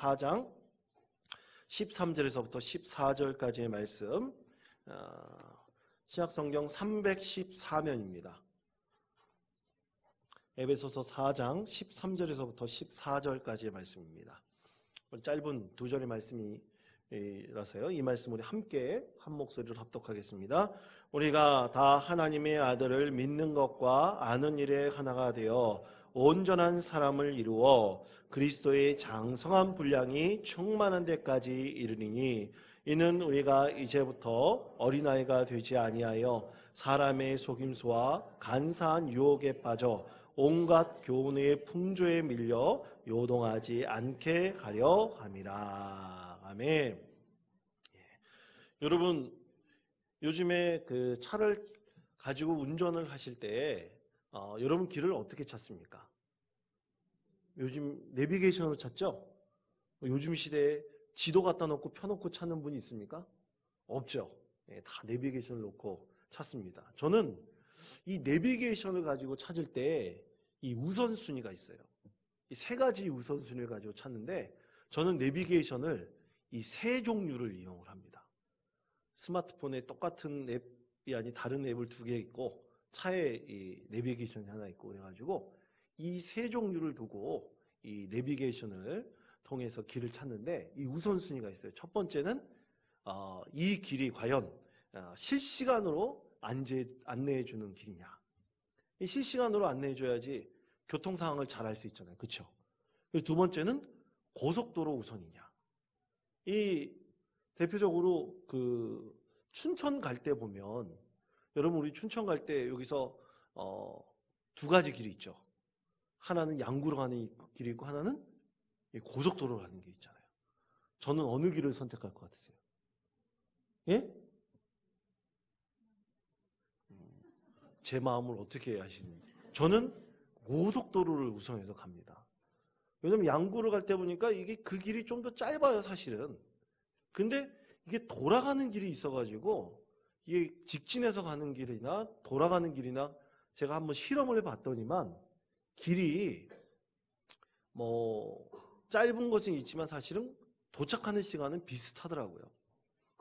4장 13절에서부터 14절까지의 말씀, 신약성경 314면입니다. 에베소서 4장 13절에서부터 14절까지의 말씀입니다. 짧은 두 절의 말씀이라서요. 이 말씀 우리 함께 한 목소리로 합독하겠습니다. 우리가 다 하나님의 아들을 믿는 것과 아는 일에 하나가 되어 온전한 사람을 이루어 그리스도의 장성한 분량이 충만한 데까지 이르리니 이는 우리가 이제부터 어린아이가 되지 아니하여 사람의 속임수와 간사한 유혹에 빠져 온갖 교훈의 풍조에 밀려 요동하지 않게 하려 함이라. 아멘. 여러분, 요즘에 그 차를 가지고 운전을 하실 때 여러분 길을 어떻게 찾습니까? 요즘 내비게이션으로 찾죠? 요즘 시대에 지도 갖다 놓고 펴놓고 찾는 분이 있습니까? 없죠. 다 내비게이션을 놓고 찾습니다. 저는 이 내비게이션을 가지고 찾을 때 이 우선순위가 있어요. 이 세 가지 우선순위를 가지고 찾는데 저는 내비게이션을 이 세 종류를 이용을 합니다. 스마트폰에 똑같은 앱이 아닌 다른 앱을 두 개 있고 차에 이 내비게이션이 하나 있고 그래가지고 이 세 종류를 두고 이 내비게이션을 통해서 길을 찾는데 이 우선순위가 있어요. 첫 번째는 이 길이 과연 실시간으로 안내해 주는 길이냐. 이 실시간으로 안내해 줘야지 교통 상황을 잘 알 수 있잖아요. 그렇죠? 두 번째는 고속도로 우선이냐. 이 대표적으로 그 춘천 갈 때 보면 여러분 우리 춘천 갈 때 여기서 두 가지 길이 있죠. 하나는 양구로 가는 길이 있고 하나는 고속도로로 가는 게 있잖아요. 저는 어느 길을 선택할 것 같으세요? 예? 제 마음을 어떻게 아시는지. 저는 고속도로를 우선해서 갑니다. 왜냐면 양구를 갈 때 보니까 이게 그 길이 좀 더 짧아요, 사실은. 근데 이게 돌아가는 길이 있어가지고 이게 직진해서 가는 길이나 돌아가는 길이나 제가 한번 실험을 해봤더니만 길이 뭐 짧은 것은 있지만 사실은 도착하는 시간은 비슷하더라고요.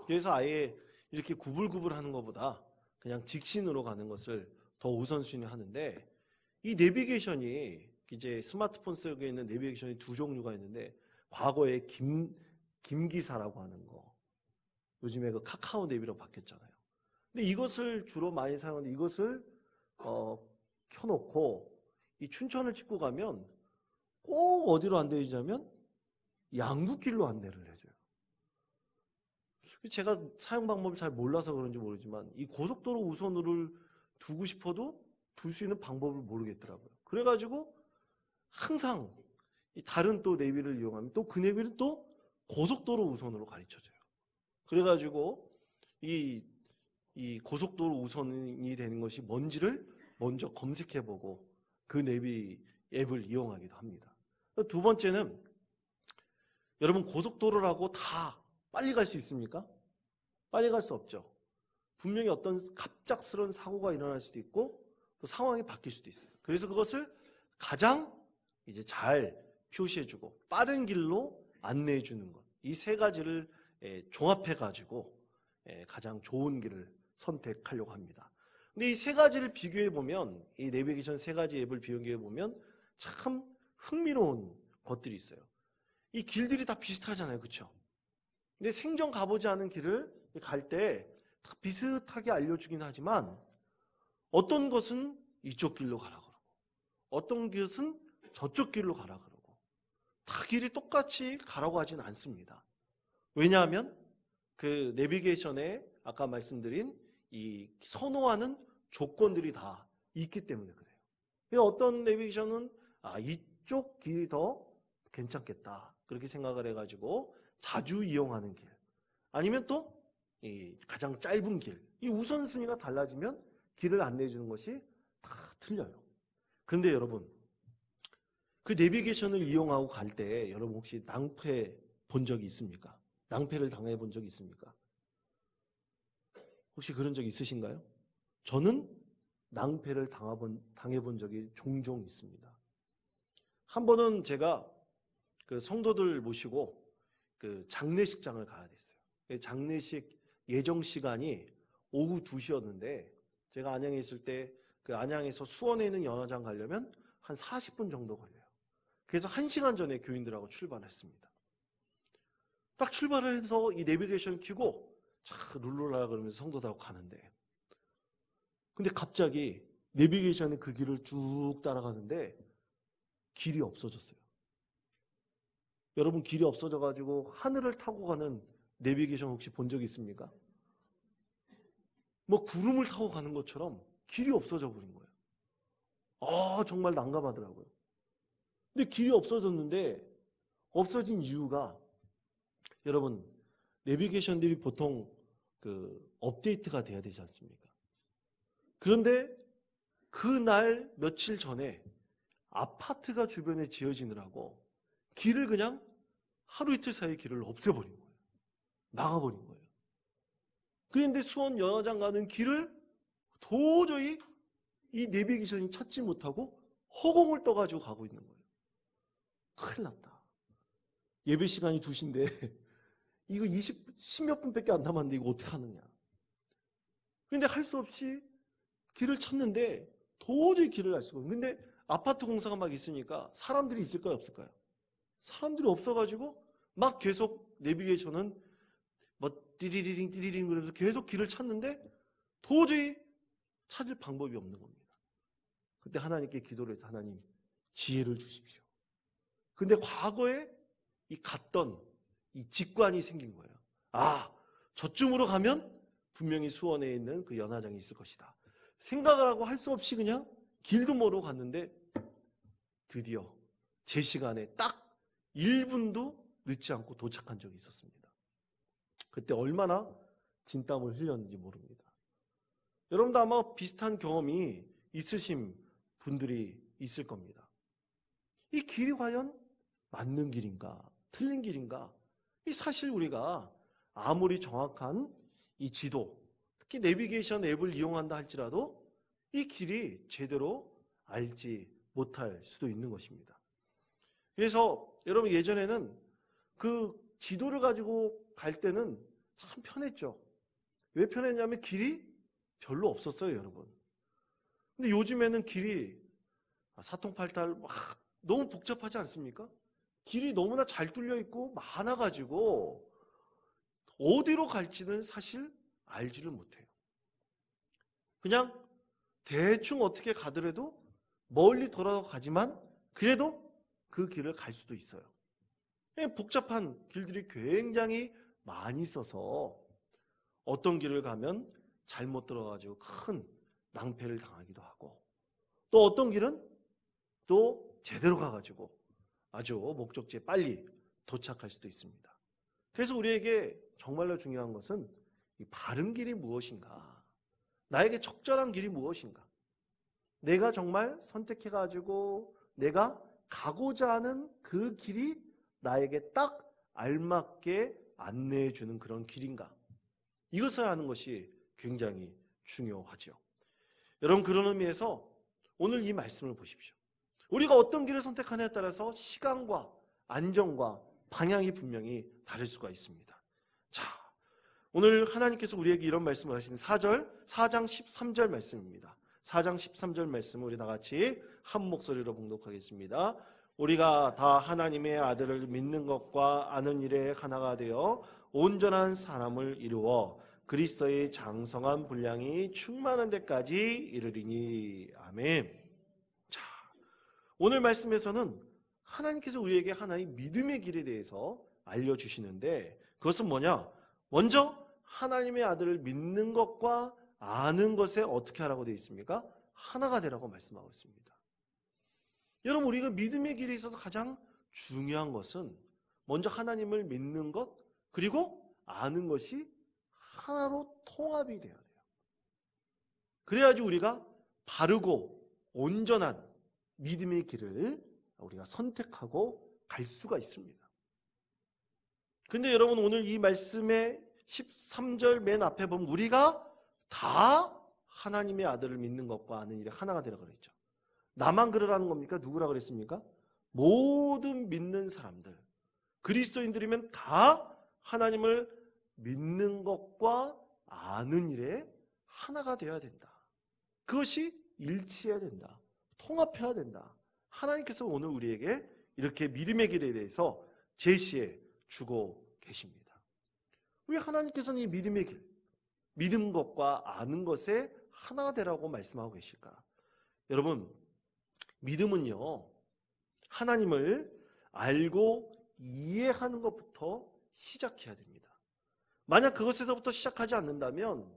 그래서 아예 이렇게 구불구불 하는 것보다 그냥 직진으로 가는 것을 더 우선순위 하는데 이 내비게이션이 이제 스마트폰 속에 있는 내비게이션이 두 종류가 있는데 과거에 김기사라고 하는 거 요즘에 그 카카오 내비로 바뀌었잖아요. 근데 이것을 주로 많이 사용하는데 이것을 켜놓고 이 춘천을 찍고 가면 꼭 어디로 안내해주냐면 양구길로 안내를 해줘요. 제가 사용 방법을 잘 몰라서 그런지 모르지만 이 고속도로 우선으로 두고 싶어도 둘 수 있는 방법을 모르겠더라고요. 그래가지고 항상 이 다른 또 내비를 이용하면 또 그 내비는 또 고속도로 우선으로 가르쳐줘요. 그래가지고 이 고속도로 우선이 되는 것이 뭔지를 먼저 검색해보고 그 내비 앱을 이용하기도 합니다. 두 번째는 여러분 고속도로라고 다 빨리 갈 수 있습니까? 빨리 갈 수 없죠. 분명히 어떤 갑작스러운 사고가 일어날 수도 있고 또 상황이 바뀔 수도 있어요. 그래서 그것을 가장 이제 잘 표시해주고 빠른 길로 안내해주는 것. 이 세 가지를 종합해가지고 가장 좋은 길을 선택하려고 합니다. 근데 이 세 가지를 비교해보면 이 내비게이션 세 가지 앱을 비교해보면 참 흥미로운 것들이 있어요. 이 길들이 다 비슷하잖아요. 그렇죠? 근데 생전 가보지 않은 길을 갈 때 다 비슷하게 알려주긴 하지만 어떤 것은 이쪽 길로 가라 그러고 어떤 것은 저쪽 길로 가라 그러고 다 길이 똑같이 가라고 하진 않습니다. 왜냐하면 그 내비게이션에 아까 말씀드린 이 선호하는 조건들이 다 있기 때문에 그래요. 어떤 내비게이션은 이쪽 길이 더 괜찮겠다 그렇게 생각을 해가지고 자주 이용하는 길 아니면 또 이 가장 짧은 길 이 우선순위가 달라지면 길을 안내해 주는 것이 다 틀려요. 그런데 여러분 그 내비게이션을 이용하고 갈 때 여러분 혹시 낭패 본 적이 있습니까? 낭패를 당해 본 적이 있습니까? 혹시 그런 적 있으신가요? 저는 낭패를 당해 본 적이 종종 있습니다. 한 번은 제가 그 성도들 모시고 그 장례식장을 가야 됐어요. 장례식 예정 시간이 오후 2시였는데 제가 안양에 있을 때 그 안양에서 수원에 있는 연화장 가려면 한 40분 정도 걸려요. 그래서 1시간 전에 교인들하고 출발했습니다. 딱 출발을 해서 이 내비게이션을 켜고 차 룰루라 그러면서 성도들하고 가는데 근데 갑자기 내비게이션이 그 길을 쭉 따라가는데 길이 없어졌어요. 여러분 길이 없어져가지고 하늘을 타고 가는 내비게이션 혹시 본 적 있습니까? 뭐 구름을 타고 가는 것처럼 길이 없어져 버린 거예요. 아, 정말 난감하더라고요. 근데 길이 없어졌는데 없어진 이유가 여러분 내비게이션들이 보통 그 업데이트가 돼야 되지 않습니까? 그런데 그날 며칠 전에 아파트가 주변에 지어지느라고 길을 그냥 하루 이틀 사이에 길을 없애버린 거예요. 막아버린 거예요. 그런데 수원 연화장 가는 길을 도저히 이 내비게이션이 찾지 못하고 허공을 떠가지고 가고 있는 거예요. 큰일 났다. 예배 시간이 2시인데 이거 10몇 분밖에 안 남았는데 이거 어떻게 하느냐. 그런데 할 수 없이 길을 찾는데 도저히 길을 알 수가 없어요. 근데 아파트 공사가 막 있으니까 사람들이 있을까요, 없을까요? 사람들이 없어가지고 막 계속 내비게이션은 뭐 띠리리링 띠리링 그러면서 계속 길을 찾는데 도저히 찾을 방법이 없는 겁니다. 그때 하나님께 기도를 해서 하나님 지혜를 주십시오. 근데 과거에 이 갔던 이 직관이 생긴 거예요. 아, 저쯤으로 가면 분명히 수원에 있는 그 연화장이 있을 것이다. 생각을 하고 할 수 없이 그냥 길도 모르고 갔는데 드디어 제 시간에 딱 1분도 늦지 않고 도착한 적이 있었습니다. 그때 얼마나 진땀을 흘렸는지 모릅니다. 여러분도 아마 비슷한 경험이 있으신 분들이 있을 겁니다. 이 길이 과연 맞는 길인가? 틀린 길인가? 이 사실 우리가 아무리 정확한 이 지도, 특히 내비게이션 앱을 이용한다 할지라도 이 길이 제대로 알지 못할 수도 있는 것입니다. 그래서 여러분 예전에는 그 지도를 가지고 갈 때는 참 편했죠. 왜 편했냐면 길이 별로 없었어요, 여러분. 근데 요즘에는 길이 사통팔달 막 너무 복잡하지 않습니까? 길이 너무나 잘 뚫려 있고 많아가지고 어디로 갈지는 사실 알지를 못해요. 그냥 대충 어떻게 가더라도 멀리 돌아가지만 그래도 그 길을 갈 수도 있어요. 복잡한 길들이 굉장히 많이 있어서 어떤 길을 가면 잘못 들어가지고 큰 낭패를 당하기도 하고 또 어떤 길은 또 제대로 가가지고 아주 목적지에 빨리 도착할 수도 있습니다. 그래서 우리에게 정말로 중요한 것은 이 바른 길이 무엇인가? 나에게 적절한 길이 무엇인가? 내가 정말 선택해가지고 내가 가고자 하는 그 길이 나에게 딱 알맞게 안내해주는 그런 길인가? 이것을 아는 것이 굉장히 중요하죠. 여러분 그런 의미에서 오늘 이 말씀을 보십시오. 우리가 어떤 길을 선택하느냐에 따라서 시간과 안정과 방향이 분명히 다를 수가 있습니다. 자, 오늘 하나님께서 우리에게 이런 말씀을 하시는 4장 13절 말씀입니다. 4장 13절 말씀을 우리 다 같이 한 목소리로 봉독하겠습니다. 우리가 다 하나님의 아들을 믿는 것과 아는 일에 하나가 되어 온전한 사람을 이루어 그리스도의 장성한 분량이 충만한 데까지 이르리니. 아멘. 자, 오늘 말씀에서는 하나님께서 우리에게 하나의 믿음의 길에 대해서 알려주시는데 그것은 뭐냐? 먼저 하나님의 아들을 믿는 것과 아는 것에 어떻게 하라고 되어 있습니까? 하나가 되라고 말씀하고 있습니다. 여러분 우리가 믿음의 길에 있어서 가장 중요한 것은 먼저 하나님을 믿는 것 그리고 아는 것이 하나로 통합이 돼야 돼요. 그래야지 우리가 바르고 온전한 믿음의 길을 우리가 선택하고 갈 수가 있습니다. 근데 여러분 오늘 이 말씀의 13절 맨 앞에 보면 우리가 다 하나님의 아들을 믿는 것과 아는 일에 하나가 되라 그랬죠. 나만 그러라는 겁니까? 누구라 그랬습니까? 모든 믿는 사람들, 그리스도인들이면 다 하나님을 믿는 것과 아는 일에 하나가 되어야 된다. 그것이 일치해야 된다. 통합해야 된다. 하나님께서 오늘 우리에게 이렇게 믿음의 길에 대해서 제시해 주고 계십니다. 왜 하나님께서는 이 믿음의 길, 믿는 것과 아는 것에 하나가 되라고 말씀하고 계실까? 여러분, 믿음은요, 하나님을 알고 이해하는 것부터 시작해야 됩니다. 만약 그것에서부터 시작하지 않는다면,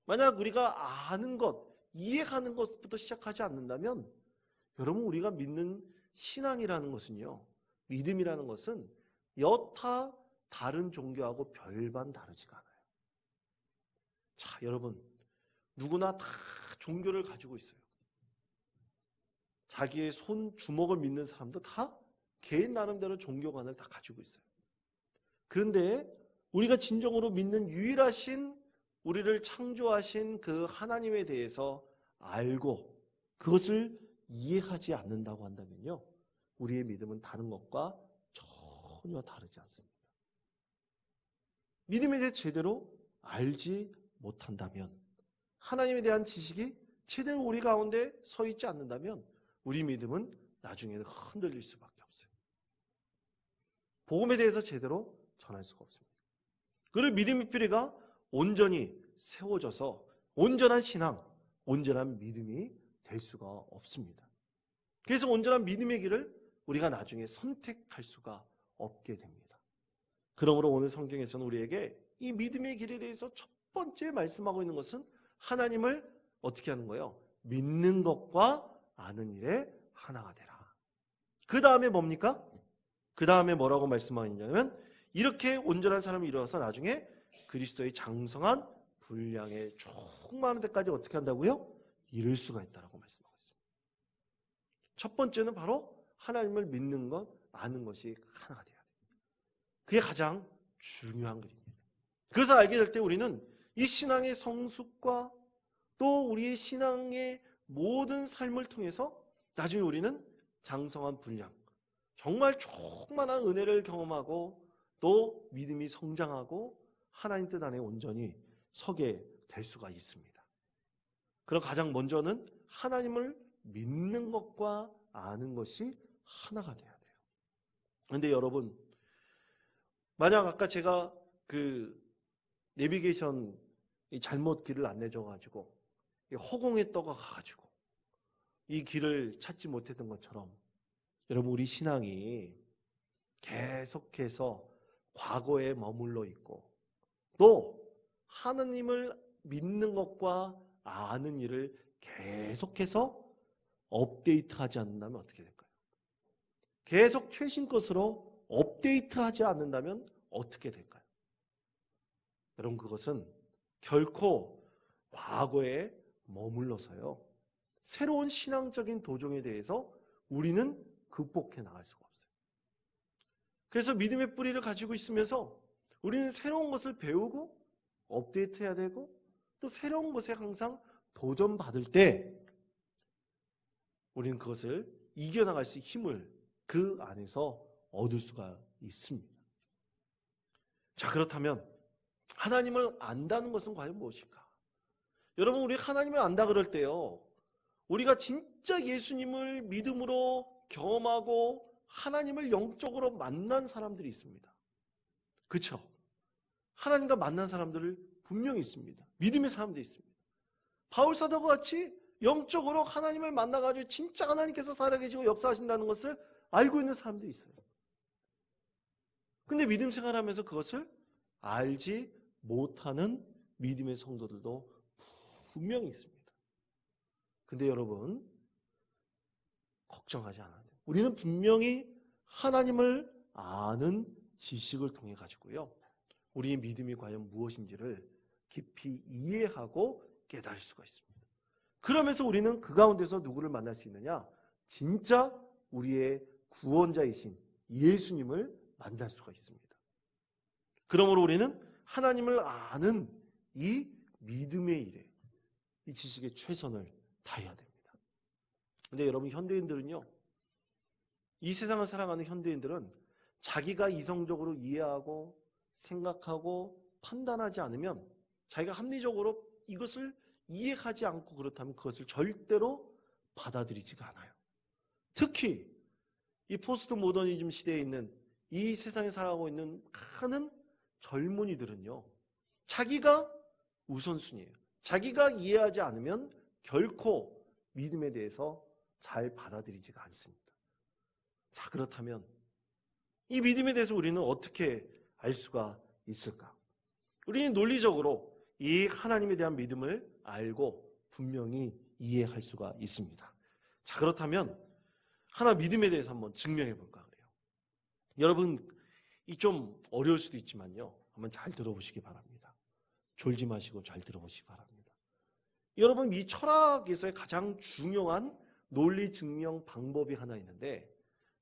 만약 우리가 아는 것, 이해하는 것부터 시작하지 않는다면, 여러분, 우리가 믿는 신앙이라는 것은요, 믿음이라는 것은 여타 다른 종교하고 별반 다르지가 않아요. 자, 여러분, 누구나 다 종교를 가지고 있어요. 자기의 손, 주먹을 믿는 사람도 다 개인 나름대로 종교관을 다 가지고 있어요. 그런데 우리가 진정으로 믿는 유일하신 우리를 창조하신 그 하나님에 대해서 알고 그것을 이해하지 않는다고 한다면요, 우리의 믿음은 다른 것과 전혀 다르지 않습니다. 믿음에 대해 제대로 알지 못한다면, 하나님에 대한 지식이 제대로 우리 가운데 서 있지 않는다면 우리 믿음은 나중에는 흔들릴 수밖에 없어요. 복음에 대해서 제대로 전할 수가 없습니다. 그리고 믿음의 뿌리가 온전히 세워져서 온전한 신앙, 온전한 믿음이 될 수가 없습니다. 그래서 온전한 믿음의 길을 우리가 나중에 선택할 수가 없게 됩니다. 그러므로 오늘 성경에서는 우리에게 이 믿음의 길에 대해서 첫 번째 말씀하고 있는 것은 하나님을 어떻게 하는 거예요? 믿는 것과 아는 일에 하나가 되라. 그 다음에 뭡니까? 그 다음에 뭐라고 말씀하냐면, 이렇게 온전한 사람이 이루어서 나중에 그리스도의 장성한 분량에 충만한 데까지 어떻게 한다고요? 이룰 수가 있다라고 말씀하고 있습니다. 첫 번째는 바로 하나님을 믿는 것, 아는 것이 하나가 돼야 됩니다. 그게 가장 중요한 것입니다. 그것을 알게 될 때 우리는 이 신앙의 성숙과 또 우리의 신앙의 모든 삶을 통해서 나중에 우리는 장성한 분량, 정말 충만한 은혜를 경험하고 또 믿음이 성장하고 하나님 뜻 안에 온전히 서게 될 수가 있습니다. 그럼 가장 먼저는 하나님을 믿는 것과 아는 것이 하나가 돼야 돼요. 그런데 여러분, 만약 아까 제가 그 내비게이션 잘못 길을 안내줘가지고 허공에 떠가가지고 이 길을 찾지 못했던 것처럼, 여러분, 우리 신앙이 계속해서 과거에 머물러 있고 또 하나님을 믿는 것과 아는 일을 계속해서 업데이트하지 않는다면 어떻게 될까요? 계속 최신 것으로 업데이트하지 않는다면 어떻게 될까요? 여러분, 그것은 결코 과거에 머물러서요, 새로운 신앙적인 도전에 대해서 우리는 극복해 나갈 수가 없어요. 그래서 믿음의 뿌리를 가지고 있으면서 우리는 새로운 것을 배우고 업데이트해야 되고 또 새로운 것에 항상 도전받을 때 우리는 그것을 이겨나갈 수 있는 힘을 그 안에서 얻을 수가 있습니다. 자, 그렇다면 하나님을 안다는 것은 과연 무엇일까? 여러분, 우리 하나님을 안다 그럴 때요, 우리가 진짜 예수님을 믿음으로 경험하고 하나님을 영적으로 만난 사람들이 있습니다. 그렇죠? 하나님과 만난 사람들을 분명히 있습니다. 믿음의 사람들이 있습니다. 바울 사도와 같이 영적으로 하나님을 만나가지고 진짜 하나님께서 살아계시고 역사하신다는 것을 알고 있는 사람들이 있어요. 근데 믿음 생활하면서 그것을 알지 못하는 믿음의 성도들도 분명히 있습니다. 근데 여러분, 걱정하지 않아야 돼요. 우리는 분명히 하나님을 아는 지식을 통해 가지고요, 우리의 믿음이 과연 무엇인지를 깊이 이해하고 깨달을 수가 있습니다. 그러면서 우리는 그 가운데서 누구를 만날 수 있느냐? 진짜 우리의 구원자이신 예수님을 만날 수가 있습니다. 그러므로 우리는 하나님을 아는 이 믿음의 일에, 이 지식에 최선을 다해야 됩니다. 근데 여러분, 현대인들은요, 이 세상을 살아가는 현대인들은 자기가 이성적으로 이해하고 생각하고 판단하지 않으면, 자기가 합리적으로 이것을 이해하지 않고 그렇다면 그것을 절대로 받아들이지가 않아요. 특히 이 포스트 모더니즘 시대에 있는, 이 세상에 살아가고 있는 많은 젊은이들은요, 자기가 우선순위예요. 자기가 이해하지 않으면 결코 믿음에 대해서 잘 받아들이지가 않습니다. 자, 그렇다면 이 믿음에 대해서 우리는 어떻게 알 수가 있을까? 우리는 논리적으로 이 하나님에 대한 믿음을 알고 분명히 이해할 수가 있습니다. 자, 그렇다면 하나 믿음에 대해서 한번 증명해 볼까 그래요. 여러분, 이 좀 어려울 수도 있지만요, 한번 잘 들어보시기 바랍니다. 졸지 마시고 잘 들어보시기 바랍니다. 여러분, 이 철학에서의 가장 중요한 논리 증명 방법이 하나 있는데,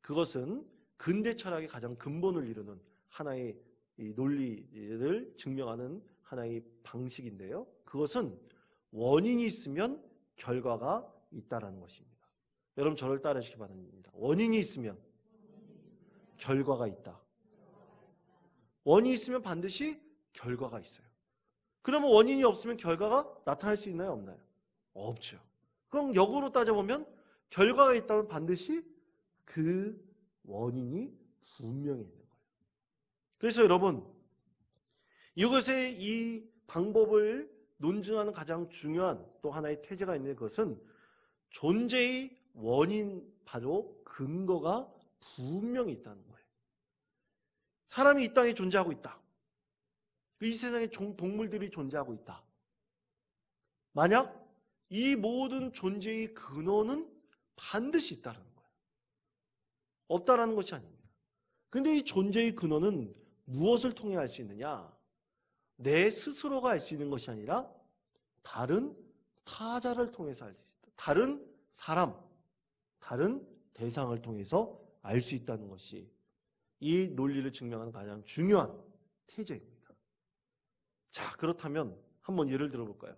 그것은 근대 철학의 가장 근본을 이루는 하나의 이 논리를 증명하는 하나의 방식인데요. 그것은 원인이 있으면 결과가 있다라는 것입니다. 여러분, 저를 따르시기 바랍니다. 원인이 있으면 결과가 있다. 원인이 있으면 반드시 결과가 있어요. 그러면 원인이 없으면 결과가 나타날 수 있나요? 없나요? 없죠. 그럼 역으로 따져보면 결과가 있다면 반드시 그 원인이 분명히 있는 거예요. 그래서 여러분, 이것의 이 방법을 논증하는 가장 중요한 또 하나의 태제가 있는 것은 존재의 원인, 바로 근거가 분명히 있다는 거예요. 사람이 이 땅에 존재하고 있다. 이 세상에 동물들이 존재하고 있다. 만약 이 모든 존재의 근원은 반드시 있다는 거예요. 없다라는 것이 아닙니다. 근데 이 존재의 근원은 무엇을 통해 알 수 있느냐? 내 스스로가 알 수 있는 것이 아니라 다른 타자를 통해서 알 수 있다. 다른 사람, 다른 대상을 통해서 알 수 있다는 것이 이 논리를 증명하는 가장 중요한 태제입니다. 자, 그렇다면 한번 예를 들어볼까요?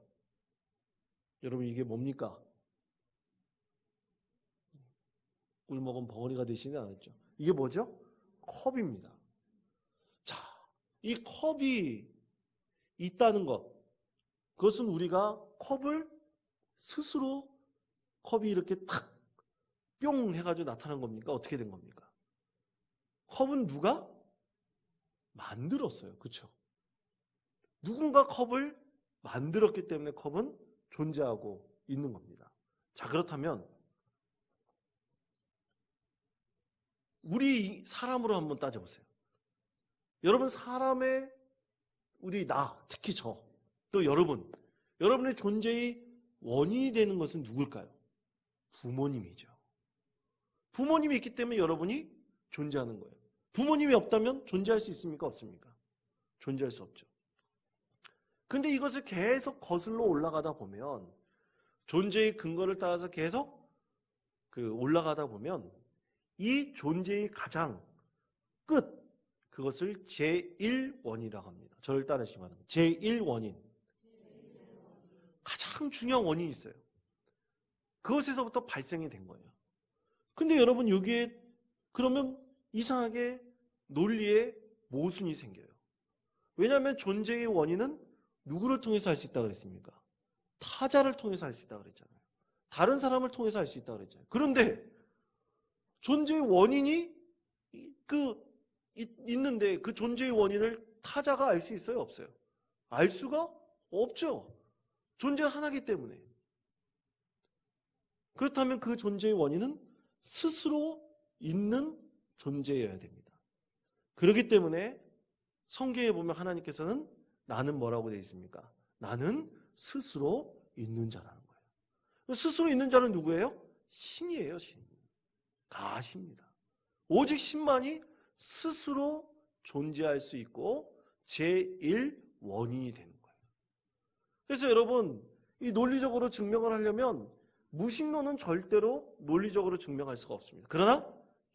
여러분, 이게 뭡니까? 꿀 먹은 벙어리가 되시지 않았죠? 이게 뭐죠? 컵입니다. 자, 이 컵이 있다는 것, 그것은 우리가 컵을 스스로, 컵이 이렇게 탁 뿅 해가지고 나타난 겁니까? 어떻게 된 겁니까? 컵은 누가 만들었어요. 그렇죠? 누군가 컵을 만들었기 때문에 컵은 존재하고 있는 겁니다. 자, 그렇다면 우리 사람으로 한번 따져보세요. 여러분, 사람의, 우리 특히 저, 또 여러분의 존재의 원인이 되는 것은 누굴까요? 부모님이죠. 부모님이 있기 때문에 여러분이 존재하는 거예요. 부모님이 없다면 존재할 수 있습니까? 없습니까? 존재할 수 없죠. 근데 이것을 계속 거슬러 올라가다 보면, 존재의 근거를 따라서 계속 올라가다 보면 이 존재의 가장 끝, 그것을 제1원이라고 합니다. 저를 따르시기 바랍니다. 제1원인. 가장 중요한 원인이 있어요. 그것에서부터 발생이 된 거예요. 근데 여러분, 여기에 그러면 이상하게 논리에 모순이 생겨요. 왜냐하면 존재의 원인은 누구를 통해서 할 수 있다고 그랬습니까? 타자를 통해서 할 수 있다고 그랬잖아요. 다른 사람을 통해서 할 수 있다고 그랬잖아요. 그런데 존재의 원인이 있는데 그 존재의 원인을 타자가 알 수 있어요? 없어요? 알 수가 없죠. 존재가 하나이기 때문에. 그렇다면 그 존재의 원인은 스스로 있는 존재여야 됩니다. 그렇기 때문에 성경에 보면 하나님께서는 나는 뭐라고 되어 있습니까? 나는 스스로 있는 자라는 거예요. 스스로 있는 자는 누구예요? 신이에요, 신. 가십니다. 오직 신만이 스스로 존재할 수 있고 제1원인이 되는 거예요. 그래서 여러분, 이 논리적으로 증명을 하려면 무신론은 절대로 논리적으로 증명할 수가 없습니다. 그러나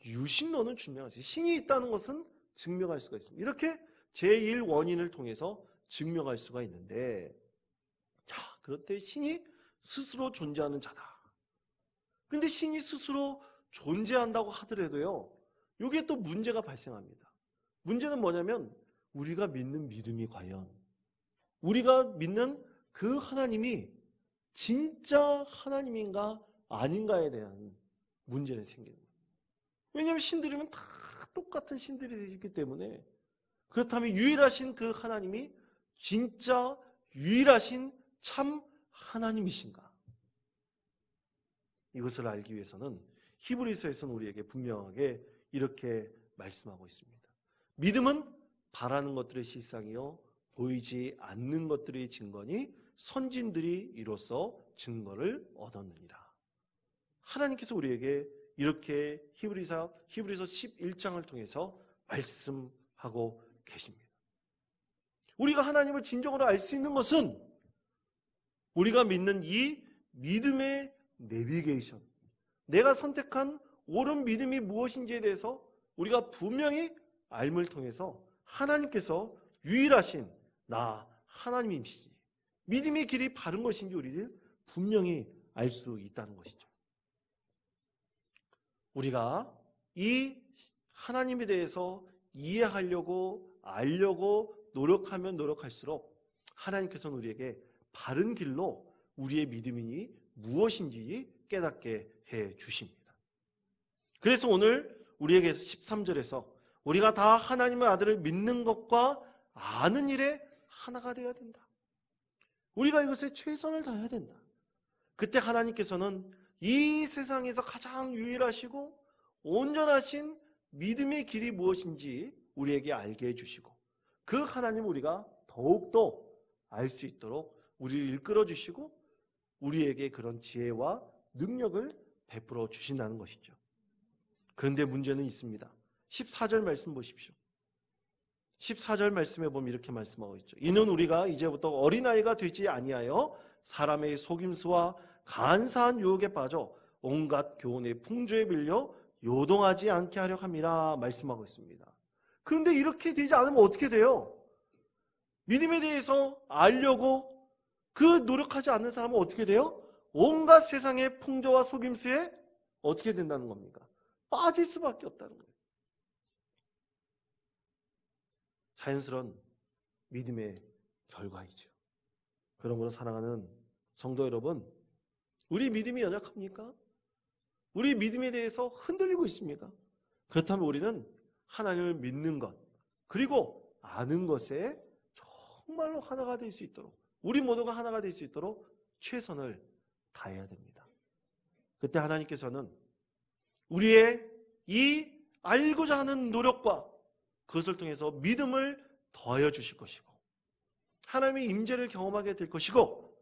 유신론은 증명할 수 있어요. 신이 있다는 것은 증명할 수가 있습니다. 이렇게 제1원인을 통해서 증명할 수가 있는데, 자, 그럴 때 신이 스스로 존재하는 자다. 근데 신이 스스로 존재한다고 하더라도요, 여기에 또 문제가 발생합니다. 문제는 뭐냐면 우리가 믿는 믿음이 과연 우리가 믿는 그 하나님이 진짜 하나님인가 아닌가에 대한 문제는 생기는 거예요. 왜냐하면 신들이면 다 똑같은 신들이 있기 때문에. 그렇다면 유일하신 그 하나님이 진짜 유일하신 참 하나님이신가? 이것을 알기 위해서는 히브리서에서는 우리에게 분명하게 이렇게 말씀하고 있습니다. 믿음은 바라는 것들의 실상이요 보이지 않는 것들의 증거니 선진들이 이로써 증거를 얻었느니라. 하나님께서 우리에게 이렇게 히브리서 11장을 통해서 말씀하고 계십니다. 우리가 하나님을 진정으로 알 수 있는 것은 우리가 믿는 이 믿음의 내비게이션, 내가 선택한 옳은 믿음이 무엇인지에 대해서 우리가 분명히 알을 통해서 하나님께서 유일하신 나 하나님이시지, 믿음의 길이 바른 것인지 우리를 분명히 알 수 있다는 것이죠. 우리가 이 하나님에 대해서 이해하려고 알려고 노력하면 노력할수록 하나님께서는 우리에게 바른 길로 우리의 믿음이 무엇인지 깨닫게 해 주십니다. 그래서 오늘 우리에게 13절에서 우리가 다 하나님의 아들을 믿는 것과 아는 일에 하나가 되어야 된다. 우리가 이것에 최선을 다해야 된다. 그때 하나님께서는 이 세상에서 가장 유일하시고 온전하신 믿음의 길이 무엇인지 우리에게 알게 해주시고 그 하나님 우리가 더욱더 알 수 있도록 우리를 이끌어 주시고 우리에게 그런 지혜와 능력을 베풀어 주신다는 것이죠. 그런데 문제는 있습니다. 14절 말씀 보십시오. 14절 말씀에 보면 이렇게 말씀하고 있죠. 이는 우리가 이제부터 어린아이가 되지 아니하여 사람의 속임수와 간사한 유혹에 빠져 온갖 교훈의 풍조에 밀려 요동하지 않게 하려 함이라 말씀하고 있습니다. 그런데 이렇게 되지 않으면 어떻게 돼요? 믿음에 대해서 알려고 그 노력하지 않는 사람은 어떻게 돼요? 온갖 세상의 풍조와 속임수에 어떻게 된다는 겁니까? 빠질 수밖에 없다는 거예요. 자연스러운 믿음의 결과이죠. 그러므로 사랑하는 성도 여러분, 우리 믿음이 연약합니까? 우리 믿음에 대해서 흔들리고 있습니까? 그렇다면 우리는 하나님을 믿는 것 그리고 아는 것에 정말로 하나가 될 수 있도록 우리 모두가 하나가 될 수 있도록 최선을 다해야 됩니다. 그때 하나님께서는 우리의 이 알고자 하는 노력과 그것을 통해서 믿음을 더하여 주실 것이고 하나님의 임재를 경험하게 될 것이고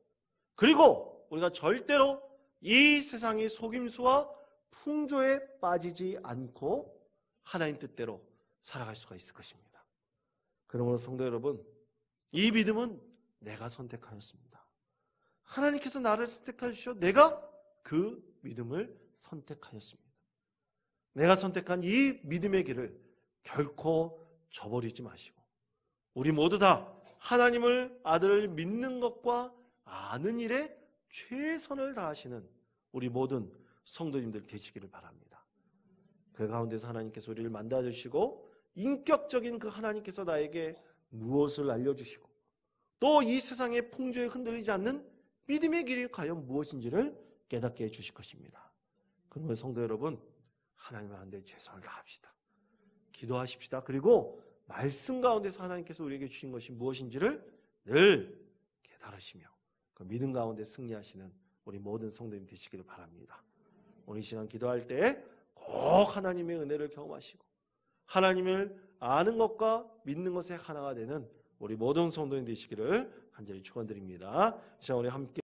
그리고 우리가 절대로 이 세상의 속임수와 풍조에 빠지지 않고 하나님 뜻대로 살아갈 수가 있을 것입니다. 그러므로 성도 여러분, 이 믿음은 내가 선택하였습니다. 하나님께서 나를 선택하셨고 내가 그 믿음을 선택하였습니다. 내가 선택한 이 믿음의 길을 결코 저버리지 마시고 우리 모두 다 하나님을 아들을 믿는 것과 아는 일에 최선을 다하시는 우리 모든 성도님들 되시기를 바랍니다. 그 가운데서 하나님께서 우리를 만나주시고 인격적인 그 하나님께서 나에게 무엇을 알려주시고 또 이 세상의 풍조에 흔들리지 않는 믿음의 길이 과연 무엇인지를 깨닫게 해주실 것입니다. 그러면 성도 여러분, 하나님 하는데 최선을 다합시다. 기도하십시다. 그리고 말씀 가운데서 하나님께서 우리에게 주신 것이 무엇인지를 늘 깨달으시며 그 믿음 가운데 승리하시는 우리 모든 성도님 되시기를 바랍니다. 오늘 이 시간 기도할 때 꼭 하나님의 은혜를 경험하시고 하나님을 아는 것과 믿는 것에 하나가 되는 우리 모든 성도님 되시기를 간절히 축원드립니다. 자, 우리 함께